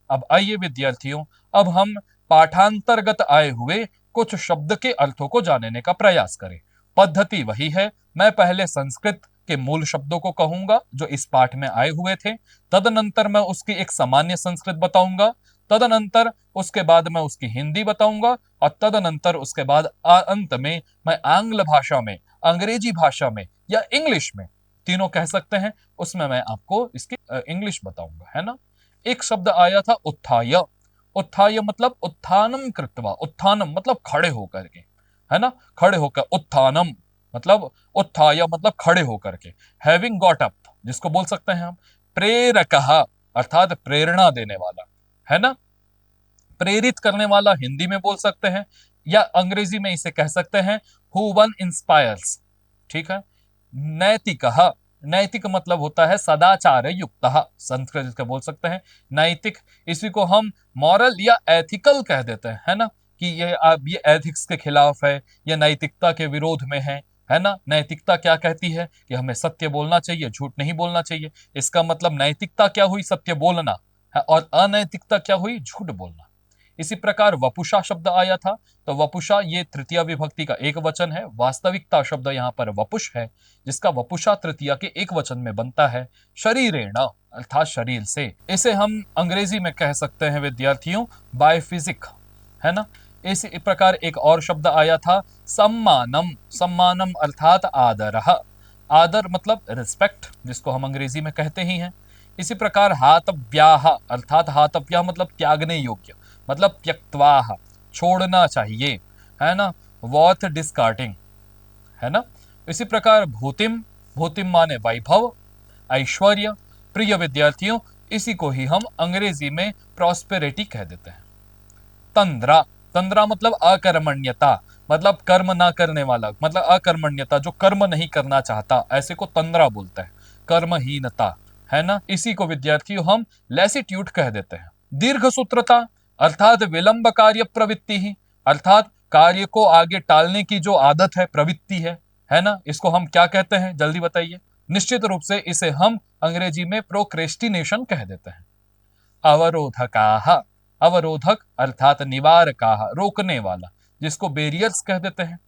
अब आइए विद्यार्थियों, अब हम पाठांतर्गत आए हुए कुछ शब्द के अर्थों को जानने का प्रयास करें। पद्धति वही है, मैं पहले संस्कृत के मूल शब्दों को कहूंगा जो इस पाठ में आए हुए थे, तदनंतर मैं उसकी एक सामान्य संस्कृत बताऊंगा, तदनंतर उसके बाद मैं उसकी हिंदी बताऊंगा, और तदनंतर उसके बाद अंत में मैं आंग्ल भाषा में, अंग्रेजी भाषा में या इंग्लिश में, तीनों कह सकते हैं, उसमें मैं आपको इसकी इंग्लिश बताऊंगा, है ना। एक शब्द आया था उत्थाय। उत्थाय मतलब उत्थानम कृत्वा, उत्थानम मतलब खड़े होकर के, है ना, खड़े होकर, उत्थानम मतलब, उत्थाय मतलब खड़े होकर के, हैविंग गॉट अप जिसको बोल सकते हैं हम, प्रेरकः अर्थात प्रेरणा देने वाला, है ना, प्रेरित करने वाला हिंदी में बोल सकते हैं, या अंग्रेजी में इसे कह सकते हैं हु वन इंस्पायर्स, ठीक है। नैतिकः, नैतिक मतलब होता है सदाचार युक्त, संस्कृत का बोल सकते हैं नैतिक, इसी को हम मॉरल या एथिकल कह देते हैं, है ना, कि ये एथिक्स के खिलाफ है, ये नैतिकता के विरोध में है ना। नैतिकता क्या कहती है कि हमें सत्य बोलना चाहिए, झूठ नहीं बोलना चाहिए, इसका मतलब नैतिकता क्या हुई, सत्य बोलना है, और अनैतिकता क्या हुई, झूठ बोलना। इसी प्रकार वपुषा शब्द आया था, तो वपुषा ये तृतीया विभक्ति का एक वचन है, वास्तविकता शब्द यहाँ पर वपुष है, जिसका वपुषा तृतीया के एक वचन में बनता है, शरीरेण अर्थात शरीर से। इसे हम अंग्रेजी में कह सकते हैं विद्यार्थियों बाय फिजिक, है ना। इसी प्रकार एक और शब्द आया था सम्मानम, सम्मानम अर्थात आदर, आदर मतलब रिस्पेक्ट जिसको हम अंग्रेजी में कहते ही हैं। इसी प्रकार हातव्याह अर्थात हातव्याह मतलब त्यागने योग्य, मतलब त्यक्त्वाह छोड़ना चाहिए, है ना, वर्थ डिस्कार्डिंग, है ना। इसी प्रकार भूतिम, भूतिम माने वैभव, ऐश्वर्य। प्रिय विद्यार्थियों, इसी को ही हम अंग्रेजी में प्रॉस्पेरिटी कह देते हैं। तंद्रा, तंद्रा मतलब अकर्मण्यता, मतलब कर्म ना करने वाला, मतलब अकर्मण्यता, जो कर्म नहीं करना चाहता, ऐसे को तंद्रा बोलते हैं, कर्महीनता, है ना। इसी को विद्यार्थियों हम लैसिट्यूड कह देते हैं। दीर्घ सूत्रता अर्थात विलंब कार्य प्रवृत्ति ही, अर्थात कार्य को आगे टालने की जो आदत है, प्रवृत्ति है ना, इसको हम क्या कहते हैं, जल्दी बताइए। निश्चित रूप से इसे हम अंग्रेजी में प्रोक्रेस्टिनेशन कह देते हैं। अवरोधकाः, अवरोधक अर्थात निवारकाः रोकने वाला, जिसको बैरियर्स कह देते हैं।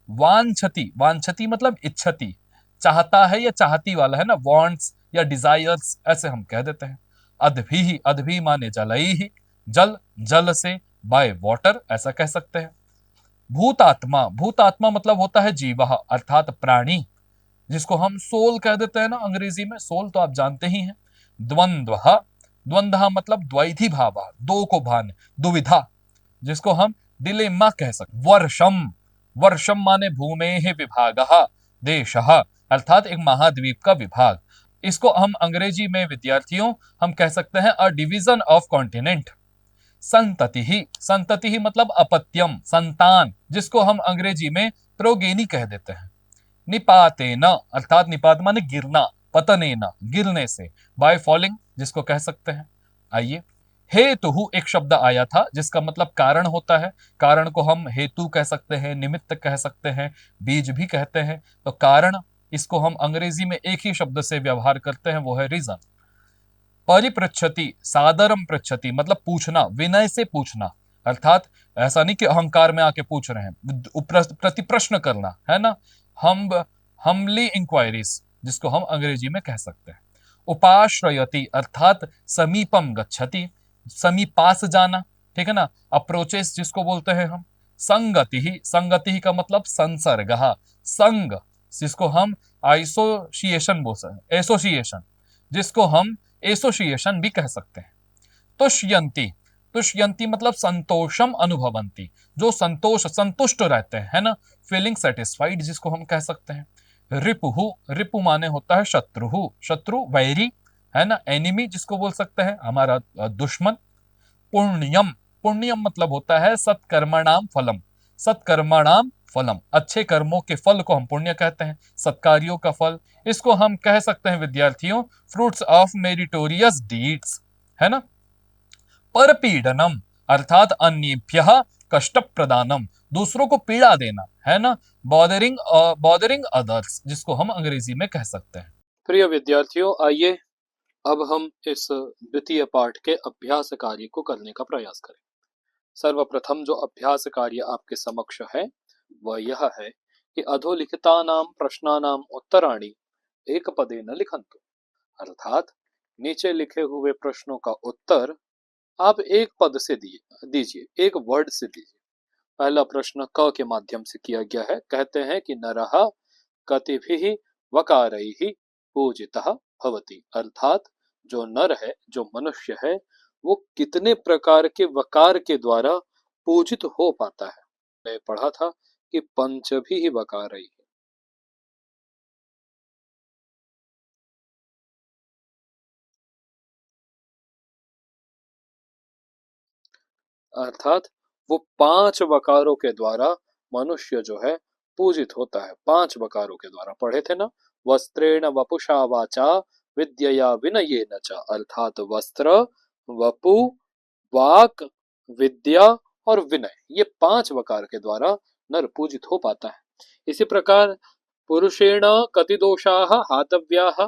वांछति, वांछति मतलब इच्छति, चाहता है या चाहती वाला, है ना, वांट्स या डिजायर्स ऐसे हम कह देते हैं। अद्भि, अद्भि माने जलई, जल, जल से, बाय वाटर ऐसा कह सकते हैं। भूतात्मा, भूतात्मा मतलब होता है जीव अर्थात प्राणी, जिसको हम सोल कह देते हैं ना अंग्रेजी में, सोल तो आप जानते ही हैं। द्वंद्व, द्वंद्व मतलब द्वैधी भाव, दो को भान, दुविधा, जिसको हम डिलेमा कह सकते। वर्षम, वर्षम माने भूमेः विभागः, देशः अर्थात एक महाद्वीप का विभाग, इसको हम अंग्रेजी में विद्यार्थियों हम कह सकते हैं अ डिवीजन ऑफ कॉन्टिनेंट। संतति ही, संतति ही मतलब अपत्यम, संतान, जिसको हम अंग्रेजी में प्रोगेनी कह देते हैं। निपातेन अर्थात निपात माने गिरना, पतनेन गिरने से, बाय फॉलिंग जिसको कह सकते हैं। आइए, हेतु एक शब्द आया था जिसका मतलब कारण होता है, कारण को हम हेतु कह सकते हैं, निमित्त कह सकते हैं, बीज भी कहते हैं। तो कारण, इसको हम अंग्रेजी में एक ही शब्द से व्यवहार करते हैं, वो है रीजन। परिपृच्छति, सादरम पृच्छति मतलब पूछना, विनय से पूछना, अर्थात ऐसा नहीं कि अहंकार में आके पूछ रहे हैं, प्रति प्रश्न करना, है ना। हम हमली इंक्वायरीज जिसको हम अंग्रेजी में कह सकते हैं। उपाश्रयति अर्थात समीपम गच्छति, समीपास जाना, ठीक है ना, अप्रोचेस जिसको बोलते हैं हम। संगति ही, संगति ही का मतलब संसर्ग, संग जिसको हम आइसोसिएशन बोल सकते हैं, एसोसिएशन जिसको हम एसोसिएशन भी कह सकते हैं। तुष्यंती, तुष्यंती मतलब संतोषम अनुभवंती, जो संतोष, संतुष्ट रहते हैं, है ना, फीलिंग सेटिस्फाइड जिसको हम कह सकते हैं। रिपुहु, रिपु माने होता है शत्रु, शत्रु वैरी, है ना, एनिमी जिसको बोल सकते हैं, हमारा दुश्मन। पुण्यम, पुण्यम मतलब होता है सत्कर्मणाम फलम, सत्कर्मणाम फलम, अच्छे कर्मों के फल को हम पुण्य कहते हैं, सत्कार्यों का फल, इसको हम कह सकते हैं विद्यार्थियों फ्रूट्स ऑफ मेरिटोरियस डीड्स, है ना। परपीडनम अर्थात अन्येभ्यः कष्ट प्रदानम, दूसरों को पीड़ा देना, है ना, बॉदरिंग, बॉदरिंग अदर्स जिसको हम अंग्रेजी में कह सकते हैं। प्रिय विद्यार्थियों, आइए अब हम इस द्वितीय पाठ के अभ्यास कार्य को करने का प्रयास करें। सर्वप्रथम जो अभ्यास कार्य आपके समक्ष है वह यह है कि अधोलिखितानां प्रश्नानां उत्तराणि एकपदेन लिखन्तु। अर्थात नीचे लिखे हुए प्रश्नों का उत्तर आप एक पद से दीजिए, एक वर्ड से दीजिए। पहला प्रश्न क के माध्यम से किया गया है। कहते हैं कि नरः कतिभिः वकारैः पूजितः भवति। अर्थात जो नर है, जो मनुष्य है, वो कितने प्रकार के वकार के द्वारा पूजित हो पाता है। मैं पढ़ा था कि पंचभिः वकारैः। अर्थात वो पांच वकारों के द्वारा मनुष्य जो है पूजित होता है। पांच वकारों के द्वारा पढ़े थे ना। वस्त्रेण वपुषा वाचा विद्यया विनयेन च। अर्थात वस्त्र, वपु, वाक, विद्या और विनय, ये पांच वकार के द्वारा नर पूजित हो पाता है। इसी प्रकार पुरुषेण कति दोषाः हातव्याः।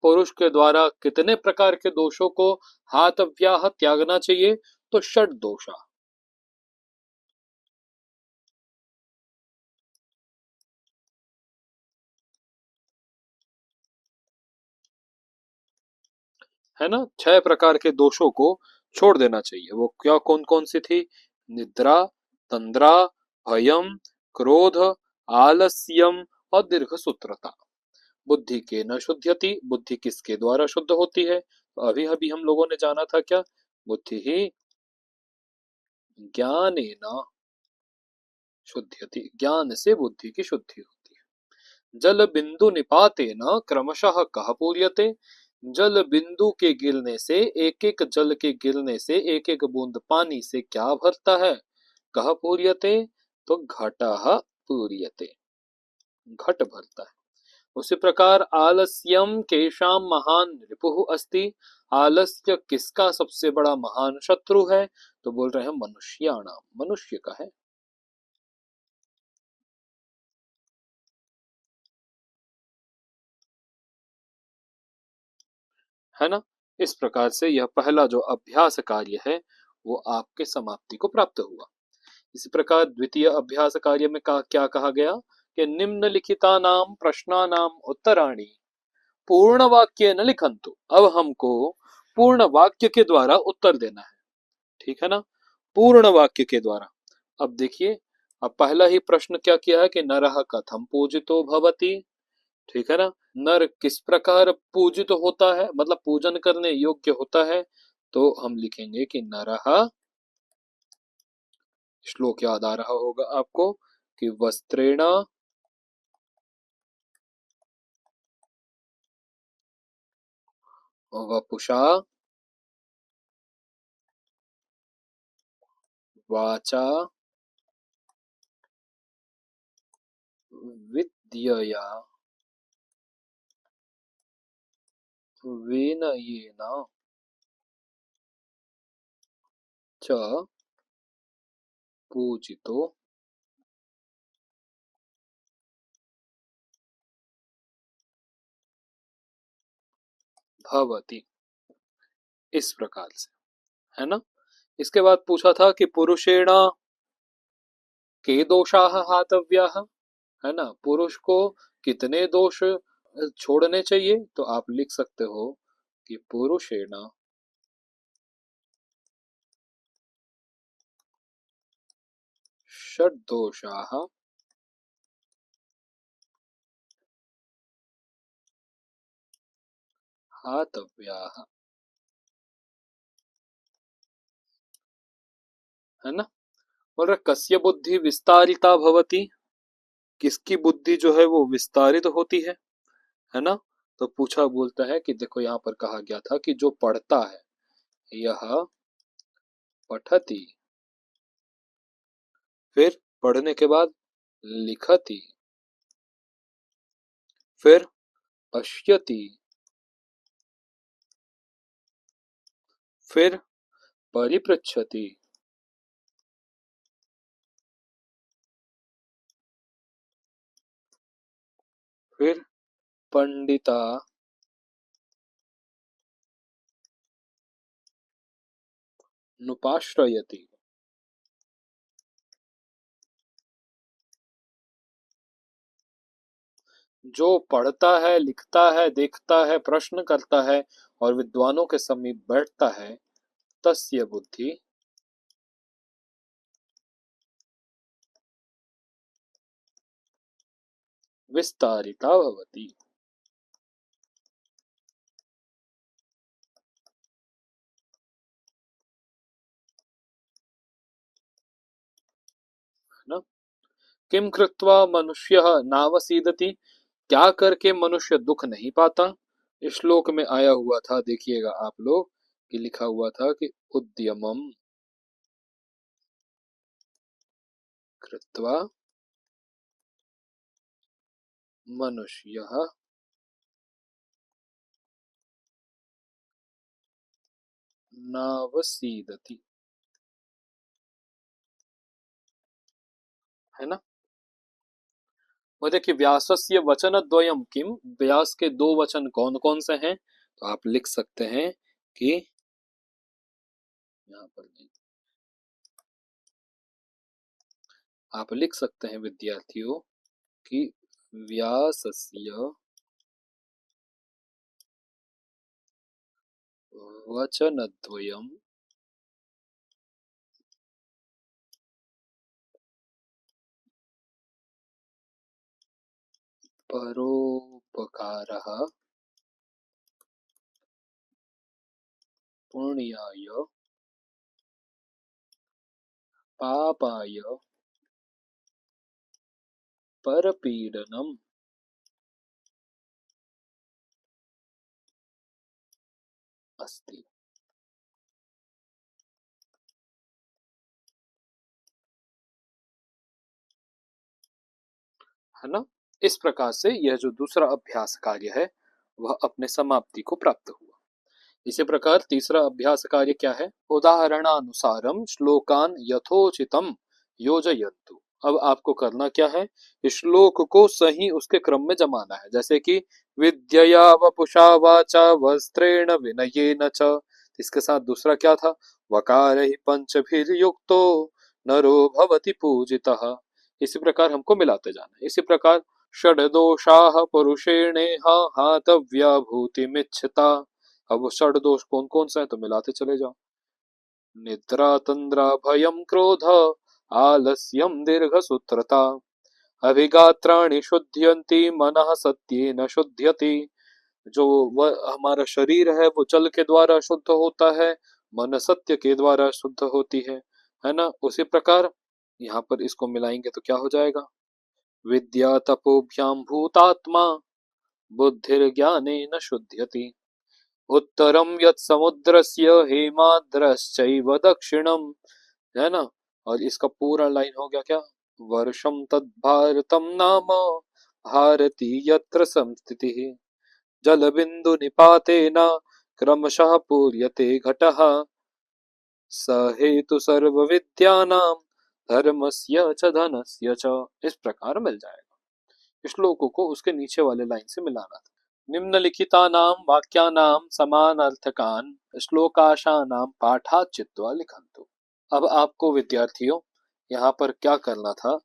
पुरुष के द्वारा कितने प्रकार के दोषों को हातव्याः त्यागना चाहिए? तो षड दोषा, है ना। छह प्रकार के दोषों को छोड़ देना चाहिए। वो क्या, कौन कौन सी थी? निद्रा, तंद्रा, भयम, क्रोध, आलस्यम और दीर्घ सूत्रता। बुद्धि के न शुद्ध्यति। बुद्धि किसके द्वारा शुद्ध होती है? तो अभी अभी हम लोगों ने जाना था क्या? बुद्धि ही ज्ञानेन शुद्ध्यति। ज्ञान से बुद्धि की शुद्धि होती है। जल बिंदु निपातेन क्रमशः कह पूर्यते। जल बिंदु के गिरने से, एक एक जल के गिरने से, एक एक बूंद पानी से क्या भरता है? कह पूर्यते, तो घटः पूर्यते, घट भरता है। उसी प्रकार आलस्यम केशाम महान रिपुः अस्ति। आलस्य किसका सबसे बड़ा महान शत्रु है? तो बोल रहे हैं मनुष्याणाम, मनुष्य का है ना। इस प्रकार से यह पहला जो अभ्यास कार्य है वो आपके समाप्ति को प्राप्त हुआ। इसी प्रकार द्वितीय अभ्यास कार्य में क्या कहा गया कि निम्नलिखितानां प्रश्नानां उत्तराणि पूर्ण वाक्य न लिखंतु। अब हमको पूर्ण वाक्य के द्वारा उत्तर देना है, ठीक है ना। पूर्ण वाक्य के द्वारा। अब देखिए, अब पहला ही प्रश्न क्या किया है कि नरः कथम पूजितो भवति, ठीक है ना। नर किस प्रकार पूजित होता है, मतलब पूजन करने योग्य होता है? तो हम लिखेंगे कि नरः, श्लोक याद आ रहा होगा आपको कि वस्त्रेण वपुषा वाचा विद्यया विनयेन च पूजितो भवति। इस प्रकार से, है ना। इसके बाद पूछा था कि पुरुषेण के दोषाः हातव्याः, है ना। पुरुष को कितने दोष छोड़ने चाहिए? तो आप लिख सकते हो कि पुरुषेण षड्दोषाः हातव्याः, है ना। बोल रहा कस्य बुद्धि विस्तारिता भवति। किसकी बुद्धि जो है वो विस्तारित होती है ना। तो पूछा, बोलता है कि देखो यहाँ पर कहा गया था कि जो पढ़ता है, यह पठति, फिर पढ़ने के बाद लिखति, फिर पश्यति, फिर परिपृच्छति, फिर पंडिता नुपाश्रयति। जो पढ़ता है, लिखता है, देखता है, प्रश्न करता है और विद्वानों के समीप बैठता है, तस्य बुद्धि विस्तारिता भवति। है ना? किम कृत्वा मनुष्यः नावसीदति। क्या करके मनुष्य दुख नहीं पाता। इस श्लोक में आया हुआ था, देखिएगा आप लोग, कि लिखा हुआ था कि उद्यमम कृत्वा मनुष्यः नावसीदति। है ना? वो देखिए, व्यासस्य वचनद्वयम किम, व्यास के दो वचन कौन कौन से हैं, तो आप लिख सकते हैं कि यहाँ पर आप लिख सकते हैं विद्यार्थियों कि व्यासस्य वचनद्वयम परोपकारः पुण्याय पापाय परपीडनम अस्ति। है ना? इस प्रकार से यह जो दूसरा अभ्यास कार्य है वह अपने समाप्ति को प्राप्त हुआ। इसी प्रकार तीसरा अभ्यास कार्य क्या है? उदाहरणानुसारम श्लोकान यथोचितम योजयन्तु। अब आपको करना क्या है? इस श्लोक को सही उसके क्रम में जमाना है। जैसे कि विद्यया वपुषा वाचा वस्त्रेण विनयेन च, इसके साथ दूसरा क्या था? वकारैः पंचभिर्युक्तो नरो भवति पूजितः। इसी प्रकार हमको मिलाते जाना है। इसी प्रकार षड्दोषाः पुरुषेणेह हातव्या भूतिमिच्छता। अब वो षड दोष कौन कौन सा है, तो मिलाते चले जाओ। निद्रा तंद्रा भयम क्रोध आलस्यम दीर्घ सूत्रता अभिगात्राणि शुद्ध्यन्ति मनः सत्येन शुद्ध्यति। जो वह हमारा शरीर है वो जल के द्वारा शुद्ध होता है, मन सत्य के द्वारा शुद्ध होती है ना? उसी प्रकार यहाँ पर इसको मिलाएंगे तो क्या हो जाएगा? विद्या तपोभ्याम भूतात्मा बुद्धिर्ज्ञानेन शुद्ध्यति। उत्तरम यत् समुद्रस्य हेमाद्रश्चैव दक्षिणम। है ना? और इसका पूरा लाइन हो गया क्या? वर्षम तद् भारतम नाम भारती यत्र संस्थितिः जल बिंदु निपातेन क्रमशः पूर्यते घटः स हेतु सर्व विद्यानां धर्मस्य च धनस्य च। इस प्रकार मिल जाएगा। श्लोकों को उसके नीचे वाले लाइन से मिलाना था। निम्नलिखितानां वाक्यानां समानार्थकान् श्लोकाशानां पाठात् चित्वा लिखन्तु। अब आपको विद्यार्थियों यहाँ पर क्या करना था,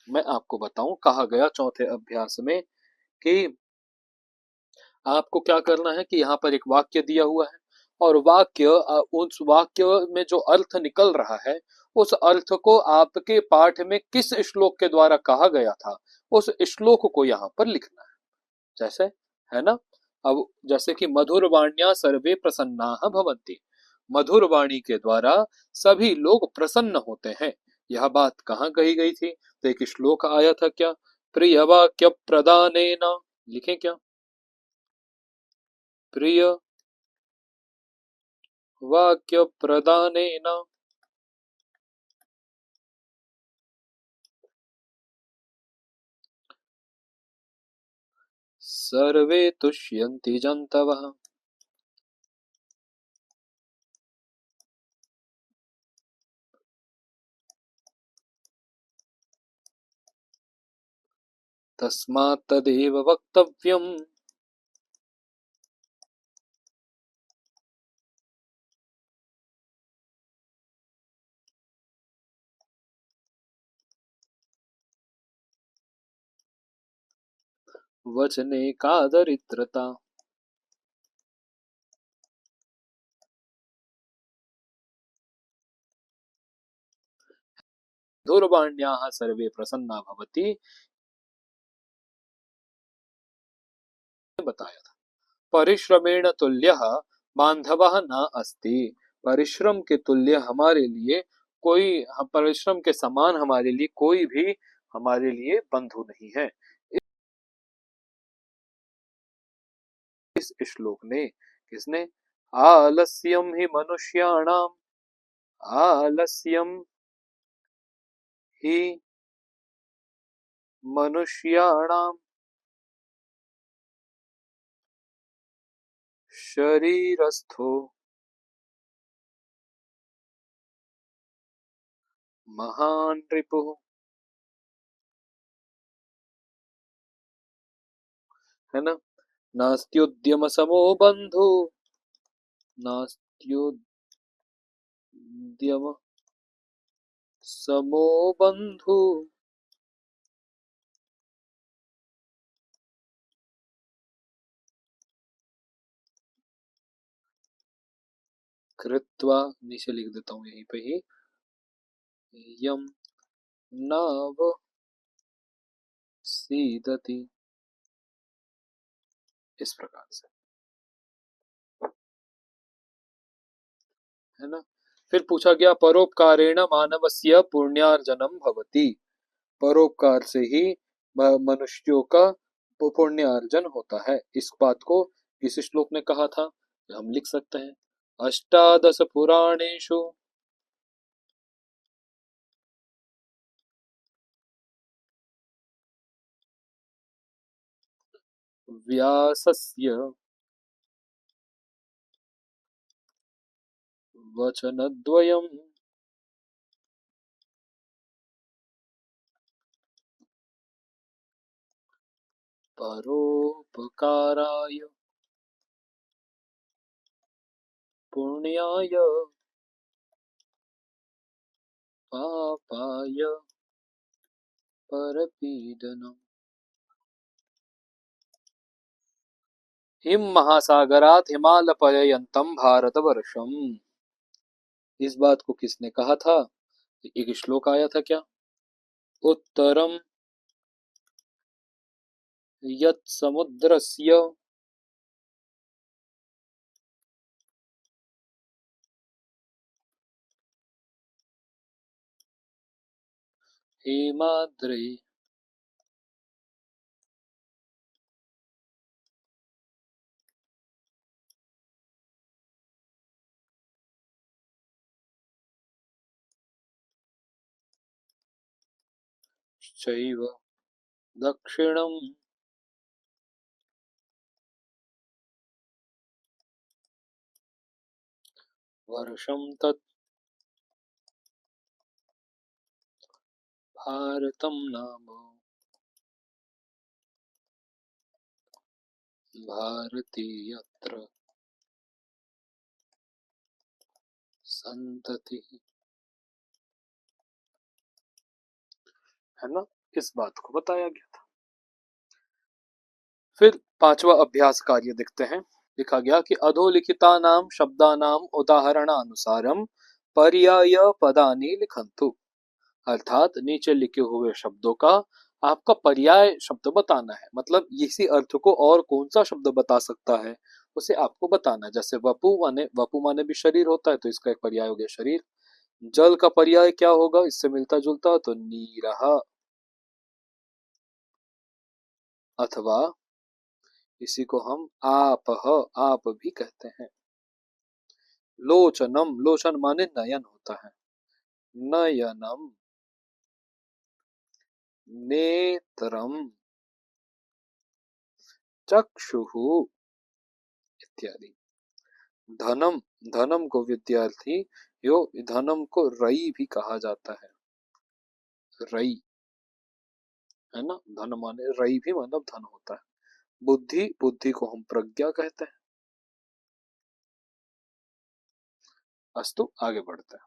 मैं आपको बताऊं। कहा गया चौथे अभ्यास में कि आपको क्या करना है कि यहाँ पर एक वाक्य दिया हुआ है और वाक्य उस वाक्य में जो अर्थ निकल रहा है उस अर्थ को आपके पाठ में किस श्लोक के द्वारा कहा गया था उस श्लोक को यहाँ पर लिखना है। जैसे, है ना? अब जैसे कि मधुर वाण्या सर्वे प्रसन्नाः भवन्ति, मधुर वाणी के द्वारा सभी लोग प्रसन्न होते हैं। यह बात कहाँ कही गई थी? तो एक श्लोक आया था क्या? प्रिय वाक्य प्रदानेन। लिखे क्या? प्रिय वाक्य प्रदानेन सर्वे तुष्यन्ति जन्तवः। तस्मात् तदेव वक्तव्यम् वचने का दरिद्रता। दूरवाण्याः सर्वे प्रसन्ना भवति, बताया था। परिश्रमेण तुल्यः बांधवः न अस्ति। परिश्रम के तुल्य हमारे लिए कोई, परिश्रम के समान हमारे लिए कोई भी हमारे लिए बंधु नहीं है। इस श्लोक ने किसने, आलस्यम ही मनुष्याणाम, आलस्यम ही मनुष्याणाम शरीरस्थो महान रिपुः, है ना। नास्त्युद्यम समो बंधु, नास्त्युद्यम समो बंधु, कृत्वा, नीचे लिख देता हूँ यहीं पे ही, यम नाव सीदति, इस प्रकार से, है ना। फिर पूछा गया परोपकारेण मानवस्य पुण्यार्जनम भवति। परोपकार से ही मनुष्यों का पुण्यार्जन होता है। इस बात को किस श्लोक ने कहा था, हम लिख सकते हैं, अष्टादश पुराणेषु व्यासस्य वचनद्वयम् परोपकाराय पुण्याय पापाय परपीडनम्। हिम महासागरात हिमालय पर्यंतम भारतवर्षम। इस बात को किसने कहा था, एक श्लोक आया था क्या, उत्तरम यत् समुद्रस्य हेमाद्रे चैव दक्षिणम वर्षम तत् भारतम नाम भारतीयत्र संतति, है ना। इस बात को बताया गया था। फिर पांचवा अभ्यास कार्य देखते हैं। लिखा गया कि अधोलिखितानां शब्दानां उदाहरणानुसारम पर्याय पदानि लिखन्तु। अर्थात नीचे लिखे हुए शब्दों का आपका पर्याय शब्द बताना है, मतलब इसी अर्थ को और कौन सा शब्द बता सकता है उसे आपको बताना है। जैसे वपु माने भी शरीर होता है, तो इसका एक पर्याय हो गया शरीर। जल का पर्याय क्या होगा, इससे मिलता जुलता, तो नीरः, अथवा इसी को हम आप भी कहते हैं। लोचनम, लोचन माने नयन होता है, नयनम, नेत्रम, चक्षुः इत्यादि। धनम, धनम को विद्यार्थी यो, धनम को रई भी कहा जाता है, रई, है ना। धन माने रई भी मतलब धन होता है। बुद्धि, बुद्धि को हम प्रज्ञा कहते हैं। अस्तु, आगे बढ़ते हैं।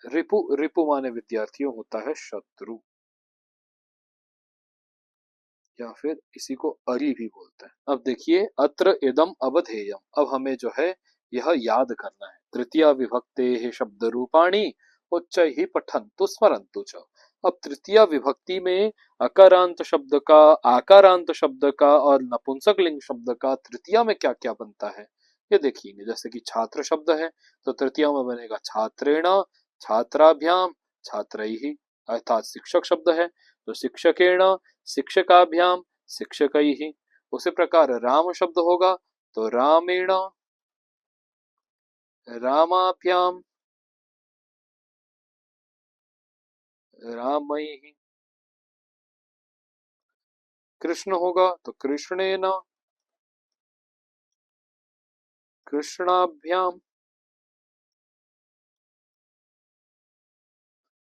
रिपु, रिपु माने विद्यार्थियों होता है शत्रु। या फिर इसी को अरि भी बोलते हैं। अब देखिए, अत्र इदम अवधेयम, अब हमें जो है यह याद करना है। तृतीया विभक्ते शब्द रूपाणी उच्चैः पठन्तु स्मरन्तु च। अब तृतीया विभक्ति में अकारांत शब्द का, आकारांत शब्द का और नपुंसक लिंग शब्द का तृतीया में क्या क्या बनता है ये देखिए। जैसे कि छात्र शब्द है तो तृतीया में बनेगा छात्रेण, छात्राभ्याम, छात्रैः। अर्थात शिक्षक शब्द है तो शिक्षकेण, शिक्षकाभ्याम, शिक्षकैः। उसी प्रकार राम शब्द होगा तो रामेण, रामाभ्याम, रामैः। कृष्ण होगा तो कृष्णेन, कृष्णाभ्याम,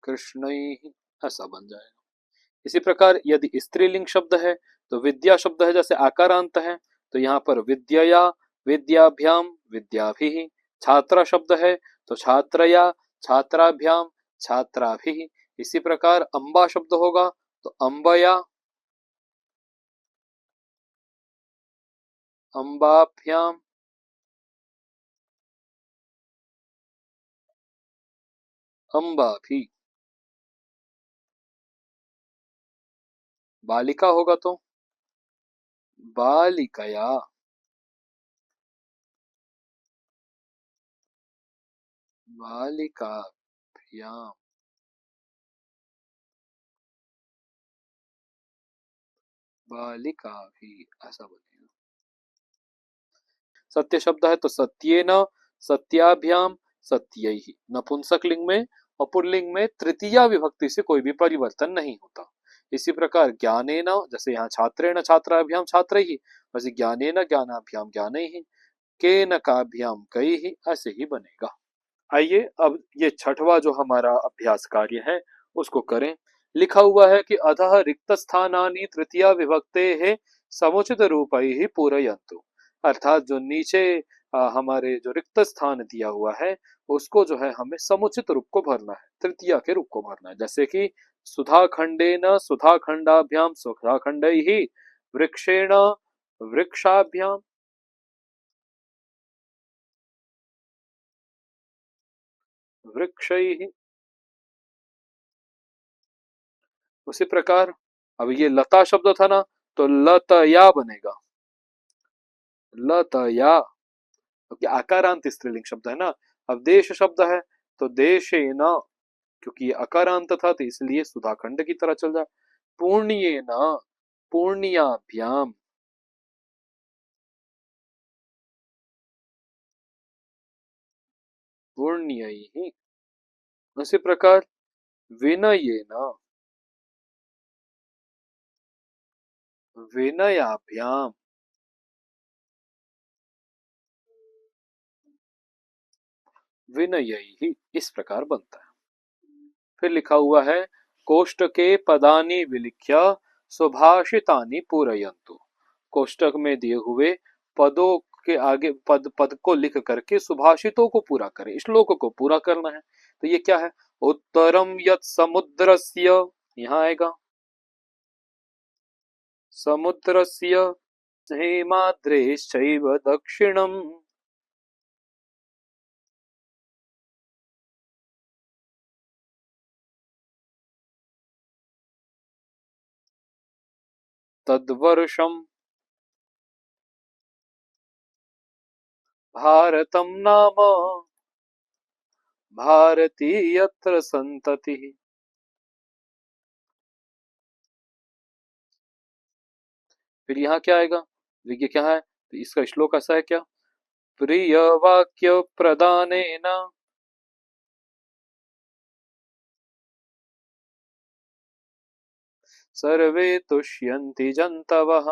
कृष्णैः। ऐसा बन जाएगा। इसी प्रकार यदि स्त्रीलिंग शब्द है तो विद्या शब्द है, जैसे आकारांत है तो यहाँ पर विद्यया, विद्याभ्याम, विद्याभिः। छात्र शब्द है तो छात्रया, छात्राभ्याम, छात्राभिः। इसी प्रकार अम्बा शब्द होगा तो अम्बया, अम्बाभ्याम, अम्बाभिः। बालिका होगा तो बालिकया, बालिकाभ्याम, बालिकाभिः। ऐसा बनेगा। सत्य शब्द है तो सत्येन, सत्याभ्याम, सत्यैः। नपुंसक लिंग में और पुल्लिंग में तृतीया विभक्ति से कोई भी परिवर्तन नहीं होता। इसी प्रकार ज्ञानेन, जैसे यहाँ छात्रेण, छात्राभ्याम, छात्रैः, वैसे ज्ञानेन, ज्ञानाभ्याम, ज्ञानैः। केन काभ्याम, कैः। ऐसे ही बनेगा। आइए अब ये छठवां जो हमारा अभ्यास कार्य है उसको करें। लिखा हुआ है कि अधः रिक्त स्थानानि तृतीया विभक्ते है समुचित रूपैः पूरयन्तु। अर्थात जो नीचे हमारे जो रिक्त स्थान दिया हुआ है उसको जो है हमें समुचित रूप को भरना है, तृतीया के रूप को भरना है। जैसे कि सुधाखंडेन, सुधाखंडाभ्याम, सुधाखंडैः। वृक्षेण, वृक्षाभ्याम, वृक्षैः। उसी प्रकार अब ये लता शब्द था ना तो लतया बनेगा, लतया, क्योंकि आकारांत स्त्रीलिंग शब्द है ना। अब देश शब्द है तो देशेन, क्योंकि ये अकारांत था तो इसलिए सुधाखंड की तरह चल जाए। पूर्णियेन, पूर्णियाभ्याम, पूर्ण्यैः। उसी प्रकार विनयेन, विनयाभ्याम, विनयैः। इस प्रकार बनता है। फिर लिखा हुआ है कोष्टके पदानि विलिख्य सुभाषितानि पूरयन्तु। कोष्टक में दिए हुए पदों के आगे पद पद को लिख करके सुभाषितों को पूरा करें, श्लोक को पूरा करना है। तो ये क्या है? उत्तरम यत् समुद्रस्य, यहाँ आएगा समुद्रस्य, हेमाद्रेश्चैव दक्षिणम, तद्वर्षम भारतम नाम, भारती यत्र संततिः। फिर यहाँ क्या आएगा? देखिए क्या है, तो इसका श्लोक ऐसा है क्या? प्रिय वाक्य प्रदानेन, सर्वे तुष्यन्ति जन्तवः।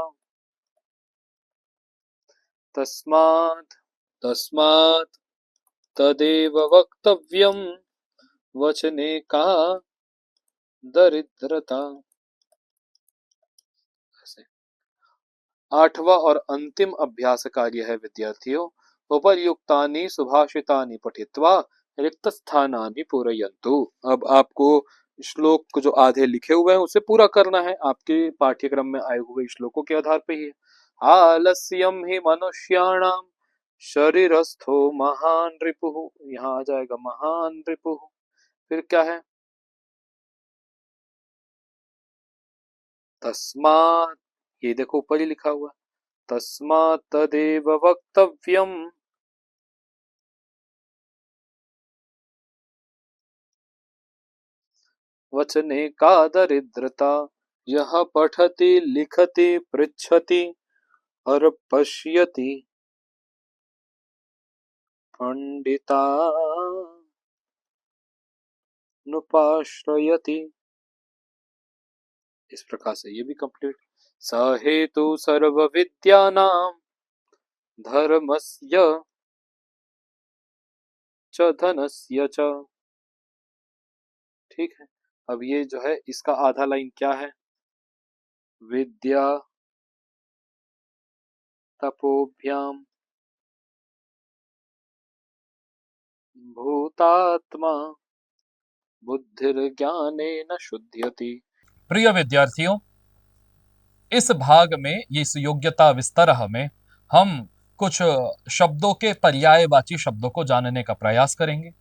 तस्मात्, तस्मात् तदेव वक्तव्यम् वचने का दरिद्रता। ऐसे आठवां और अंतिम अभ्यास कार्य है विद्यार्थियों। उपर्युक्तानि सुभाषितानि पठित्वा रिक्त स्थानानि पूरयन्तु। अब आपको श्लोक जो आधे लिखे हुए हैं उसे पूरा करना है, आपके पाठ्यक्रम में आए हुए श्लोकों के आधार पे ही है। आलस्यम ही मनुष्याणाम शरीरस्थो महान रिपुः, यहाँ आ जाएगा महान रिपुः। फिर क्या है, तस्मात्, ये देखो ऊपर ही लिखा हुआ है, तस्मात् तदेव वक्तव्यम, वचने का दरिद्रता, यह पठति लिखति पृच्छति और पश्यति पंडिता नुपाश्रयति। इस प्रकार से ये भी कंप्लीट। स हेतु सर्व विद्यानां धर्मस्य च धनस्य च। ठीक है, अब ये जो है इसका आधा लाइन क्या है, विद्या तपोभ्याम भूतात्मा बुद्धिर्ज्ञानेन शुध्यति। प्रिय विद्यार्थियों, इस भाग में, इस योग्यता विस्तरह में हम कुछ शब्दों के पर्यायवाची शब्दों को जानने का प्रयास करेंगे।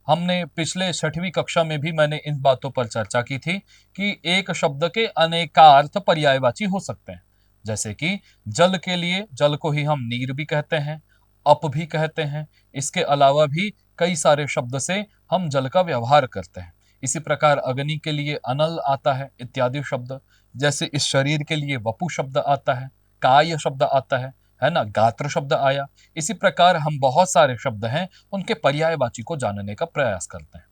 हमने पिछले 6वीं कक्षा में भी मैंने इन बातों पर चर्चा की थी कि एक शब्द के अनेकार्थ पर्यायवाची हो सकते हैं। जैसे कि जल के लिए जल को ही हम नीर भी कहते हैं, अप भी कहते हैं। इसके अलावा भी कई सारे शब्द से हम जल का व्यवहार करते हैं। इसी प्रकार अग्नि के लिए अनल आता है, इत्यादि शब्द। जैसे इस शरीर के लिए वपु शब्द आता है, काय शब्द आता है ना, गात्र शब्द आया। इसी प्रकार हम बहुत सारे शब्द हैं, उनके पर्यायवाची को जानने का प्रयास करते हैं।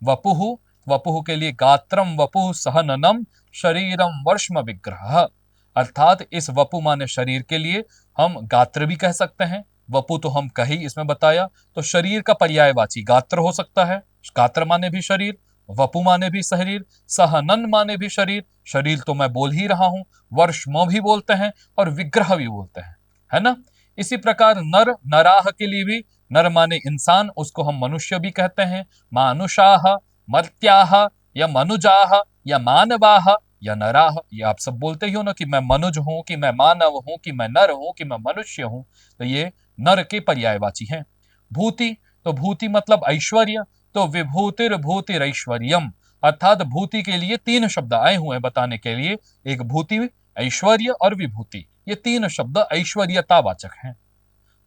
वपुहु, वपुहु के लिए गात्रम वपुः सहननम शरीरम वर्ष्म विग्रह, अर्थात इस वपु माने शरीर के लिए हम गात्र भी कह सकते हैं। वपु तो हम कही इसमें बताया, तो शरीर का पर्यायवाची गात्र हो सकता है। गात्र माने भी शरीर, वपु माने भी शरीर, सहनन माने भी शरीर, शरीर तो मैं बोल ही रहा हूं, वर्ष्म भी बोलते हैं और विग्रह भी बोलते हैं, है ना। इसी प्रकार नर, नराह के लिए भी, नर माने इंसान, उसको हम मनुष्य भी कहते हैं। मानुषाह, मर्त्याह या मनुजाह या मानवाह या नराह, ये आप सब बोलते ही हो ना कि मैं मनुज हूं, कि मैं मानव हूं, कि मैं नर हूं, कि मैं मनुष्य हूं। तो ये नर के पर्यायवाची हैं। भूति, तो भूति मतलब ऐश्वर्य, तो विभूतिर भूतिरैश्वर्यम, अर्थात भूति के लिए 3 शब्द आए हुए हैं बताने के लिए। एक भूति, ऐश्वर्य और विभूति, ये 3 शब्द ऐश्वर्यतावाचक हैं।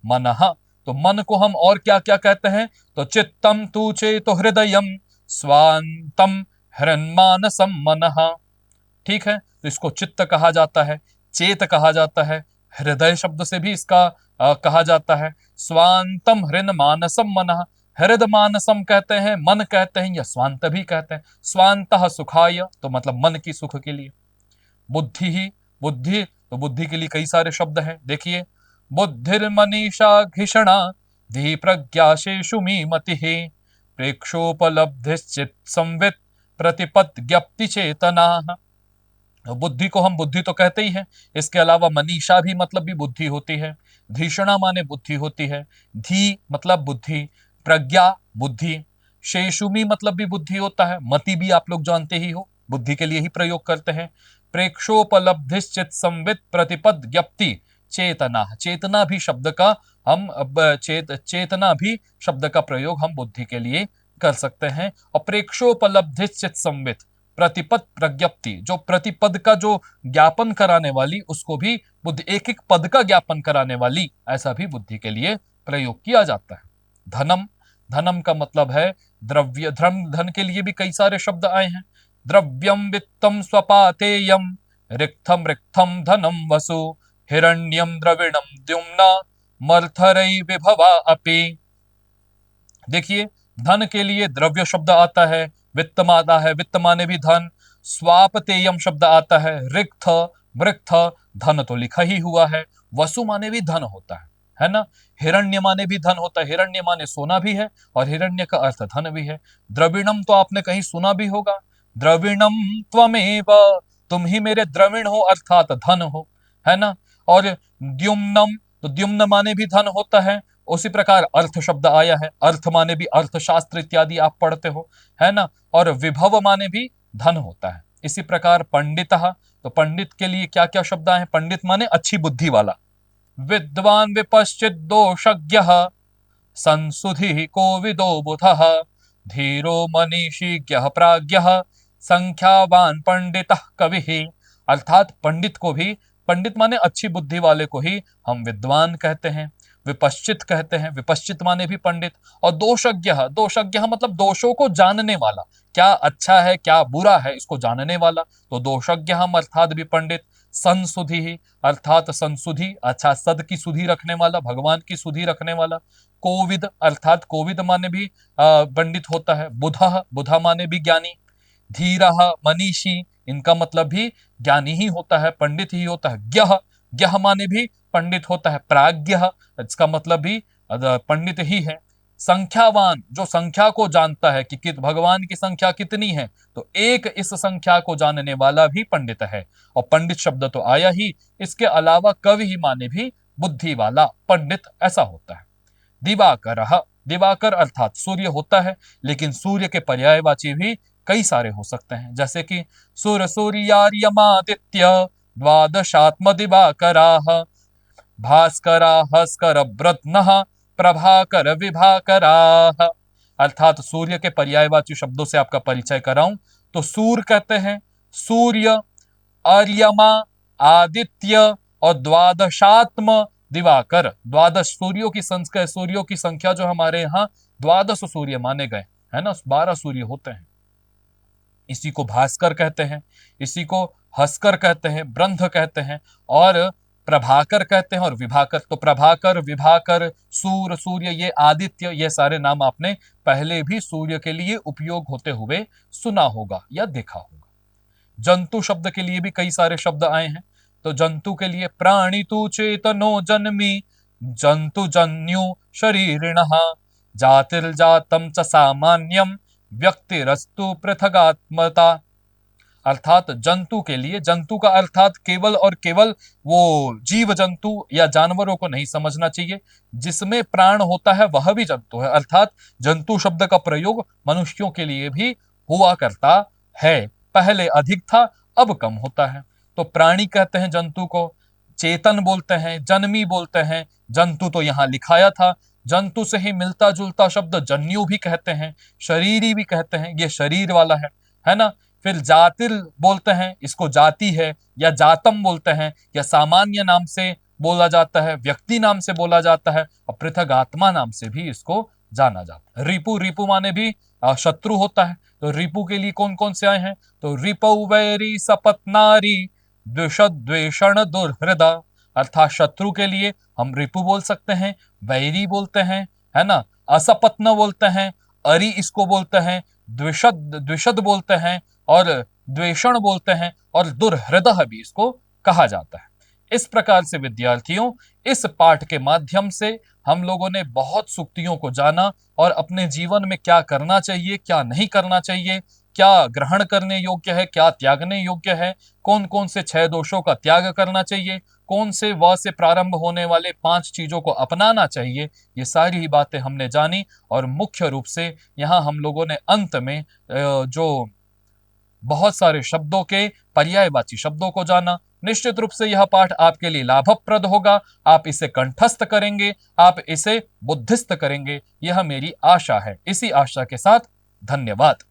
मनः, तो मन को हम और क्या क्या कहते हैं, तो चित्तम तु चेतो हृदयम स्वांतम हृन्मानसम मनः। ठीक है, तो इसको चित्त कहा जाता है, चेत कहा जाता है, हृदय शब्द से भी इसका कहा जाता है। स्वांतम हृन मानसम मनः, हृद मानसम कहते हैं, मन कहते हैं, या स्वांत भी कहते हैं। स्वांतः सुखाय, तो मतलब मन की सुख के लिए। बुद्धि ही, बुद्धि, तो बुद्धि के लिए कई सारे शब्द हैं। देखिए, बुद्धिर्मनीषा घिषणा धी प्रज्ञाशेषु मी मतिः प्रेक्षोपलब्धिश्चित् संवित् प्रतिपद ज्ञप्ति चेतना। बुद्धि को हम बुद्धि तो कहते ही हैं, इसके अलावा मनीषा भी मतलब भी बुद्धि होती है, धीषणा माने बुद्धि होती है, धी मतलब बुद्धि, प्रज्ञा बुद्धि, शेषुमी मतलब भी बुद्धि होता है, मति भी आप लोग जानते ही हो, बुद्धि के लिए ही प्रयोग करते हैं। प्रेक्षोपलब्धिश्चित संवित प्रतिपद ज्ञप्ति चेतना, चेतना भी शब्द का हम चेतना भी शब्द का प्रयोग हम बुद्धि के लिए कर सकते हैं। और प्रेक्षोपलब्धिश्चित संवित, प्रतिपद प्रज्ञप्ति, जो प्रतिपद का जो ज्ञापन कराने वाली, उसको भी बुद्धि, एक एक पद का ज्ञापन कराने वाली, ऐसा भी बुद्धि के लिए प्रयोग किया जाता है। धनम, धनम का मतलब है द्रव्य, धन के लिए भी कई सारे शब्द आए हैं। द्रव्यम वित्तम स्वपातेयम रिक्थम रिक्थम धनम वसु हिरण्यम द्रविणम द्युम्ना मर्थरै विभवा अपि। देखिए, धन के लिए द्रव्य शब्द आता है, वित्त आता है, वित्त माने भी धन, स्वापतेयम शब्द आता है, रिक्त मृक्त, धन तो लिखा ही हुआ है, वसु माने भी धन होता है ना। हिरण्य माने भी धन होता है, हिरण्य माने सोना भी है और हिरण्य का अर्थ धन भी है। द्रविणम तो आपने कहीं सुना भी होगा, द्रविणम त्वमेव, तुम ही मेरे द्रविण हो, अर्थात धन हो, है ना। और द्युम्नम, तो द्युम्न माने भी धन होता है। उसी प्रकार अर्थ शब्द आया है, अर्थ माने भी अर्थशास्त्र इत्यादि आप पढ़ते हो, है ना। और विभव माने भी धन होता है। इसी प्रकार पंडितः, तो पंडित के लिए क्या क्या शब्द आए हैं? पंडित माने अच्छी बुद्धि वाला। विद्वान विपश्चित दोषज्ञः संसुधि कोविदो बुधः धीरो मनीषी ज्ञः प्राज्ञः संख्यावान पंडितः कविः। अर्थात पंडित को भी, पंडित माने अच्छी बुद्धि वाले को ही हम विद्वान कहते हैं, विपश्चित कहते हैं, विपश्चित माने भी पंडित, और दोषज्ञ, दोषज्ञ मतलब दोषों को जानने वाला, क्या अच्छा है क्या बुरा है इसको जानने वाला, तो दोषज्ञ हम अर्थात भी पंडित। संसुधि ही अर्थात संसुधि, अच्छा सद की सुधि रखने वाला, भगवान की सुधि रखने वाला। कोविद अर्थात कोविद माने भी पंडित होता है। बुधः, बुधा माने भी ज्ञानी। धीरः मनीषी, इनका मतलब भी ज्ञानी ही होता है, पंडित ही होता है। ज्ञः, ज्ञः माने भी पंडित होता है। प्राज्ञः, इसका मतलब भी पंडित ही है। संख्यावान, जो संख्या को जानता है कि भगवान की संख्या कितनी है, तो एक इस संख्या को जानने वाला भी पंडित है। और पंडित शब्द तो आया ही, इसके अलावा कवि ही माने भी बुद्धि वाला, पंडित ऐसा होता है। दिवाकरः, दिवाकर अर्थात सूर्य होता है, लेकिन सूर्य के पर्यायवाची भी कई सारे हो सकते हैं, जैसे कि सूर सूर्यार्यमादित्य द्वादशात्म दिवाकराः भास्करा हस्कर ब्रत्नः प्रभाकर विभाकराः। अर्थात सूर्य के पर्यायवाची शब्दों से आपका परिचय कराऊं तो सूर्य कहते हैं सूर्य, अर्यमा, आदित्य और द्वादशात्म दिवाकर। द्वादश सूर्यों की संख्या, सूर्यों की संख्या जो हमारे यहाँ द्वादश सूर्य माने गए है ना, 12 सूर्य होते हैं। इसी को भास्कर कहते हैं, इसी को हस्कर कहते हैं, ब्रंध कहते हैं और प्रभाकर कहते हैं और विभाकर। तो प्रभाकर, विभाकर, सूर, सूर्य, ये आदित्य, ये सारे नाम आपने पहले भी सूर्य के लिए उपयोग होते हुए सुना होगा या देखा होगा। जंतु शब्द के लिए भी कई सारे शब्द आए हैं। तो जंतु के लिए प्राणी तु चेतनो जन्मी जंतु जन्यु शरीरिणः जातिर्जातम च सामान्यम व्यक्तिरस्तु पृथगात्मता। अर्थात जंतु के लिए, जंतु का अर्थात केवल और केवल वो जीव जंतु या जानवरों को नहीं समझना चाहिए, जिसमें प्राण होता है वह भी जंतु है। अर्थात जंतु शब्द का प्रयोग मनुष्यों के लिए भी हुआ करता है, पहले अधिक था अब कम होता है। तो प्राणी कहते हैं जंतु को, चेतन बोलते हैं, जन्मी बोलते हैं, जंतु तो यहाँ लिखाया था। जंतु से ही मिलता जुलता शब्द जन्यु भी कहते हैं, शरीरी भी कहते हैं, ये शरीर वाला है ना। फिर जातिर बोलते हैं, इसको जाति है या जातम बोलते हैं, या सामान्य नाम से बोला जाता है, व्यक्ति नाम से बोला जाता है, और पृथक आत्मा नाम से भी इसको जाना जाता है। रिपु, रिपु माने भी शत्रु होता है। तो रिपु के लिए कौन कौन से आए हैं? तो रिपौ वैरी सपत्नारी द्वेषण दुर्हृदा। अर्थात शत्रु के लिए हम रिपु बोल सकते हैं, वैरी बोलते हैं, है ना, असपत्न बोलते हैं, अरि इसको बोलते हैं, द्विषद बोलते हैं और द्वेषण बोलते हैं, और दुर्हृदः भी इसको कहा जाता है। इस प्रकार से विद्यार्थियों, इस पाठ के माध्यम से हम लोगों ने बहुत सूक्तियों को जाना और अपने जीवन में क्या करना चाहिए, क्या नहीं करना चाहिए, क्या ग्रहण करने योग्य है, क्या त्यागने योग्य है, कौन कौन से 6 दोषों का त्याग करना चाहिए, कौन से व से प्रारंभ होने वाले 5 चीजों को अपनाना चाहिए, ये सारी ही बातें हमने जानी। और मुख्य रूप से यहाँ हम लोगों ने अंत में जो बहुत सारे शब्दों के पर्यायवाची शब्दों को जाना। निश्चित रूप से यह पाठ आपके लिए लाभप्रद होगा, आप इसे कंठस्थ करेंगे, आप इसे बुद्धिस्त करेंगे, यह मेरी आशा है। इसी आशा के साथ धन्यवाद।